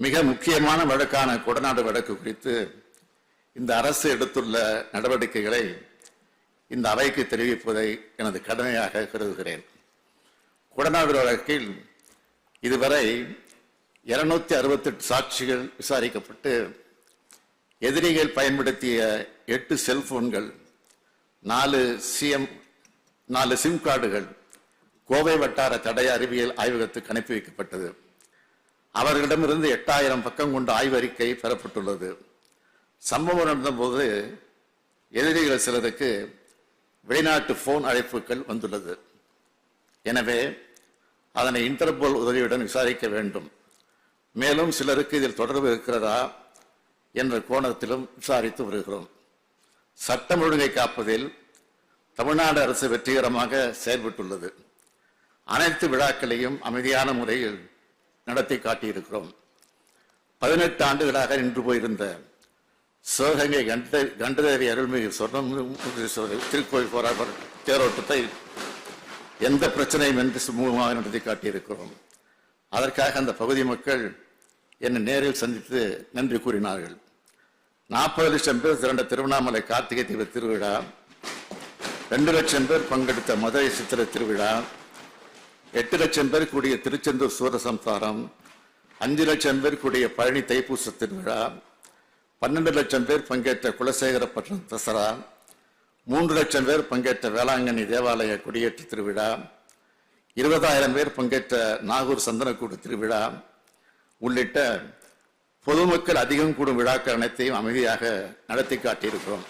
மிக முக்கியமான வழக்கான கொடநாடு வழக்கு குறித்து இந்த அரசு எடுத்துள்ள நடவடிக்கைகளை இந்த அவைக்கு தெரிவிப்பதை எனது கடமையாக கருதுகிறேன். கொடநாடு வழக்கில் இதுவரை 268 சாட்சிகள் விசாரிக்கப்பட்டு எதிரிகள் பயன்படுத்திய 8 செல்போன்கள், 4 சிம் கார்டுகள் கோவை வட்டார தடய அறிவியல் ஆய்வகத்துக்கு அனுப்பி வைக்கப்பட்டது. அவர்களிடமிருந்து 8000 பக்கம் கொண்ட ஆய்வறிக்கை பெறப்பட்டுள்ளது. சம்பவம் நடந்தபோது எதிரிகள் சிலருக்கு வெளிநாட்டு போன் அழைப்புகள் வந்துள்ளது. எனவே அதனை இன்டர்போல் உதவியுடன் விசாரிக்க வேண்டும். மேலும் சிலருக்கு இதில் தொடர்பு இருக்கிறதா என்ற கோணத்திலும் விசாரித்து வருகிறோம். சட்டம் ஒழுங்கை காப்பதில் தமிழ்நாடு அரசு வெற்றிகரமாக செயல்பட்டுள்ளது. அனைத்து விழாக்களையும் அமைதியான முறையில் நடத்தி காட்டியிருக்கிறோம். 18 ஆண்டுகளாக நின்று போயிருந்த சிவகங்கை கண்டதேவி அருள்மிகு திருக்கோயில் போராட்ட தேரோட்டத்தை எந்த பிரச்சனையும் என்று சுமூகமாக நடத்தி காட்டியிருக்கிறோம். அதற்காக அந்த பகுதி மக்கள் என்னை நேரில் சந்தித்து நன்றி கூறினார்கள். 40 லட்சம் பேர் திரண்ட திருவண்ணாமலை கார்த்திகை தீப திருவிழா, 2 லட்சம் பேர் பங்கெடுத்த மதுரை சித்திரை திருவிழா, 8 லட்சம் பேர் கூடிய திருச்செந்தூர் சூரசம்சாரம், 5 லட்சம் பேர் கூடிய பழனி தைப்பூச திருவிழா, 12 லட்சம் பேர் பங்கேற்ற குலசேகரப்பட்டினம் தசரா, 3 லட்சம் பேர் பங்கேற்ற வேளாங்கண்ணி தேவாலய கொடியேற்று திருவிழா, 20,000 பேர் பங்கேற்ற நாகூர் சந்தனக்கூடு திருவிழா உள்ளிட்ட பொதுமக்கள் அதிகம் கூடும் விழாக்கள் அனைத்தையும் அமைதியாக நடத்தி காட்டியிருக்கிறோம்.